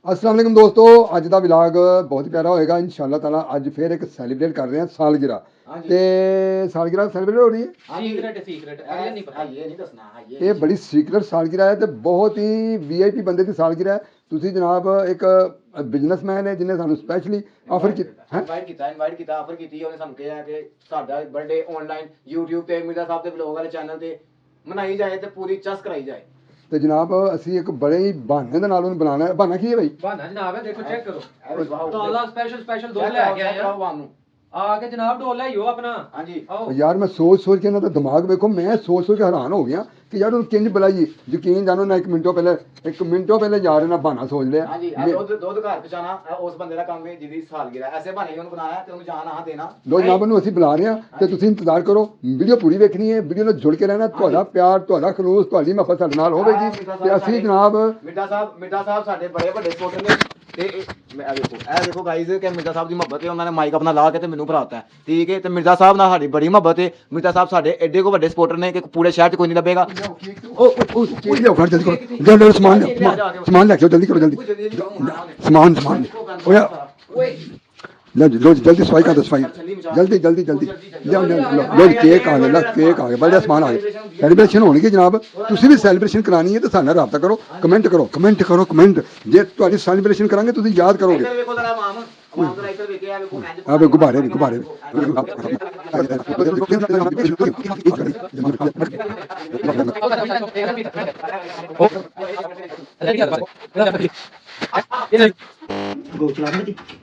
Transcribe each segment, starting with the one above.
अस्सलाम वालेकुम दोस्तों, अज का विलाग बहुत ही प्यारा होएगा इंशाअल्लाह ताला। अज फिर एक सैलीब्रेट कर रहे हैं सालगिरह ते सालगिरह सैलीब्रेट हो रही है। ये बड़ी सीक्रेट सालगिरह है ते बहुत ही VIP बंदे की सालगिरह है। ਤੁਸੀਂ जनाब एक बिजनेसमैन है जिन्हें सानू स्पैशली ऑफर ਇਨਵਾਈਟ ਕੀਤਾ ਆਫਰ ਕੀਤੀ ਉਹਨੇ ਸਾਨੂੰ ਕਿਹਾ ਕਿ ਸਾਡਾ ਬਰਥਡੇ ਆਨਲਾਈਨ YouTube ਤੇ ਮਿਰਜ਼ਾ ਸਾਹਿਬ ਦੇ ਵਲੌਗ ਵਾਲੇ ਚੈਨਲ ਤੇ ਮਨਾਈ ਜਾਏ ਤੇ ਪੂਰੀ ਚਸ ਕਰਾਈ ਜਾਏ। ਤੇ ਜਨਾਬ ਅਸੀਂ ਇੱਕ ਬੜੇ ਹੀ ਬਹਾਨੇ ਦੇ ਨਾਲ ਉਹਨੂੰ ਬਣਾਉਣਾ ਹੈ। ਬਹਾਨਾ ਕੀ ਹੈ ਭਾਈ? ਬਹਾਨਾ ਜਨਾਬ ਹੈ, ਦੇਖੋ ਚੈੱਕ ਕਰੋ। ਤਾਜ਼ਾ ਸਪੈਸ਼ਲ ਦੁੱਧ ਲੈ ਕੇ ਆਏ ਆ ਆ ਕੇ ਜਨਾਬ ਢੋਲ ਲੈ ਆਇਓ ਆਪਣਾ। ਹਾਂਜੀ यार मैं सोच के ना तो दिमाग देखो, मैं सोच के हैरान हो गया कि यार उन्हें किंज बुलाइए। यकीन जानो ना एक मिनटों पहले यार ना बहाना सोच लिया। ਹਾਂਜੀ ਦੁੱਧ ਘਰ ਪਹੁੰਚਾਣਾ ਉਸ ਬੰਦੇ ਦਾ ਕੰਮ ਹੈ ਜਿਹਦੀ ਸਾਲਗਿਰਾ ਐਸੇ ਬਹਾਨੇ ਉਹਨੂੰ ਬਣਾਇਆ ਤੇ ਉਹਨੂੰ ਜਾਨ ਆ ਦੇਣਾ। ਲੋ ਜਨਾਬ ਨੂੰ ਅਸੀਂ ਬੁਲਾ ਰਹੇ ਹਾਂ ਤੇ ਤੁਸੀਂ ਇੰਤਜ਼ਾਰ ਕਰੋ। ਵੀਡੀਓ ਪੂਰੀ ਵੇਖਣੀ ਹੈ, ਵੀਡੀਓ ਨਾਲ ਜੁੜ ਕੇ ਰਹਿਣਾ। ਤੁਹਾਡਾ ਪਿਆਰ, ਤੁਹਾਡਾ ਖਲੂਸ, ਤੁਹਾਡੀ ਮੁਹੱਬਤ ਸਾਡੇ ਨਾਲ ਹੋਵੇਗੀ ਤੇ ਅਸੀਂ ਜਨਾਬ ਮਿਰਜ਼ਾ ਸਾਹਿਬ ਸਾਡੇ ਬੜੇ ਵੱਡੇ ਸਪੋਰਟਰ ਨੇ ਤੇ ਇਹ ਦੇਖੋ ਗਾਈਜ਼ ਕਿ ਮਿਰਜ਼ਾ ਸਾਹਿਬ ਦੀ ਮੁਹੱਬਤ ਹੈ। ਉਹਨਾਂ ਨੇ ਮਾਈਕ ਆਪਣਾ ਲਾ ਕੇ ਤੇ ਮੈਨੂੰ ਭਰਾਤਾ ਹੈ, ਠੀਕ ਹੈ। ਤੇ ਮਿਰਜ਼ਾ ਸਾਹਿਬ ਨਾਲ ਸਾਡੀ ਬੜੀ ਮੁਹੱਬਤ ਹੈ। ਮਿਰਜ਼ਾ ਸਾਹਿਬ ਸਾਡੇ ਐਡੇ ਕੋ ਵੱਡੇ ਸਪੋਰਟਰ ਨੇ ਕਿ ਪੂਰੇ ਸ਼ਹਿਰ 'ਚ ਕੋਈ ਨਹੀਂ ਲੱਭੇਗਾ। ਸਮਾਨ ਲੈ ਕੇ ਜਲਦੀ ਕਰੋ, ਜਲਦੀ ਸਮਾਨ जल्दी सफाई कर दो, सफाई जल्दी लो केक आ गया बड़ा समान आ गया। सैलीब्रेशन होनी जनाब, तुम भी सैलीब्रेशन करानी है तो साढ़े रबता करो, कमेंट कमेंट जे तुहाडी सैलीब्रेशन करांगे तुम याद करोगे। गुब्बारे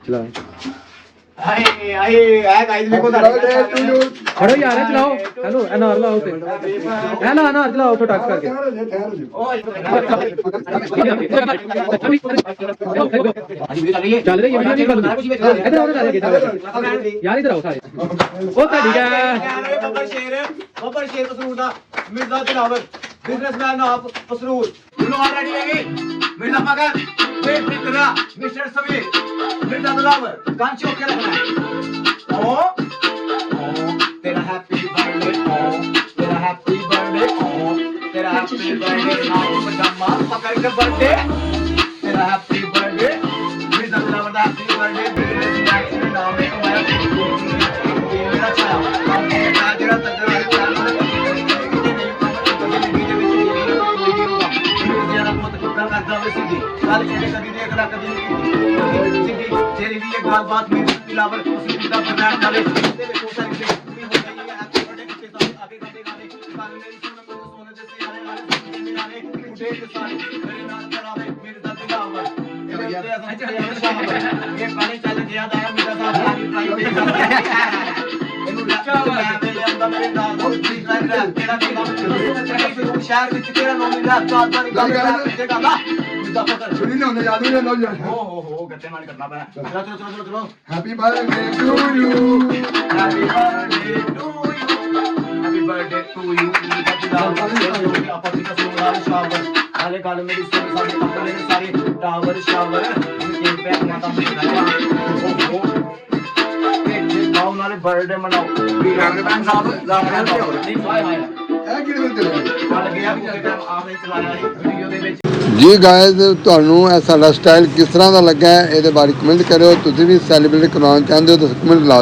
चला खड़ो यार, चलाओ। हेलो अनार लाओ ते हेलो अनार चलाओ तो टच करके चल रही है वीडियो नहीं कर। इधर आओ यार, इधर आओ सारे। ओ ठीक है बब्बर शेर पसरूर दा Mirza Dilawar businessman of Pasrur. You know already है मिर्जा मगर वेट फिकरा मिस्टर समीर मिर्जा दिलावर कांची ओके रखना है। ओ तेरा हैप्पी बर्थडे, ओ तेरा हैप्पी बर्थडे, ओ तेरा हैप्पी बर्थडे नाउ पजामा पकड़ के बर्थडे। तेरा हैप्पी बर्थडे मिर्जा दिलावर दा हैप्पी बर्थडे बिजनेसमैन के नाम है हमारा मेरा छाया हम तेरा तगड़ा है तेरी भी एक बात में दिलावर सीधा बनाने वाले ते देखो सारी से पूरी हो गई है। हैप्पी बर्थडे के साथ आगे गाने गाने मेरी सुन को सोने जैसे आने वाले उठे के सारे मेरे नाम करावे मिर्जा दिलावर ये पानी चल गया था मिर्जा साहब आगे प्राइवेट ਇਹਨੂੰ ਰੱਖਿਆ ਹੋਇਆ ਤੇ ਲਿਆਂਦਾ ਮੇਰੇ ਨਾਲ ਬਹੁਤ ਠੀਕ ਲੱਗ ਰਿਹਾ ਤੇਰਾ ਨਾਮ ਸ਼ਹਿਰ ਵਿੱਚ ਤੇਰਾ ਨਾਮ ਮਿਲਿਆ ਤਾਂ ਨਹੀਂ ਕਰਦਾ ਮਿਰਜ਼ਾ ਫਕਰ सुनी ना याद नहीं ना यार। हो गत्ते मार करना पैना। चलो happy birthday to you, happy birthday to you, happy birthday to you. आपस में सोना शावर आले काल मेरी सोने सारे कपड़े सारे टावर शावर के पे माता में नाले बर्थडे मनाओ कैमरामैन साहब नहीं ਇਹ ਕਿਹੜੇ ਬੰਦੇ ਨੇ? चल गया पूरे टाइम आपने चलाया है वीडियो ਦੇ ਵਿੱਚ। ਜੀ ਗਾਇਜ਼, ਤੁਹਾਨੂੰ ਇਹ ਸਾਡਾ ਸਟਾਈਲ ਕਿਸ ਤਰ੍ਹਾਂ ਦਾ ਲੱਗਾ ਹੈ ਇਹਦੇ ਬਾਰੇ ਕਮੈਂਟ ਕਰਿਓ। ਤੁਸੀਂ ਵੀ ਸੈਲੀਬ੍ਰੇਟ ਕਰਵਾਉਣਾ ਚਾਹੁੰਦੇ ਹੋ ਤਾਂ ਕਮੈਂਟ ਲਾ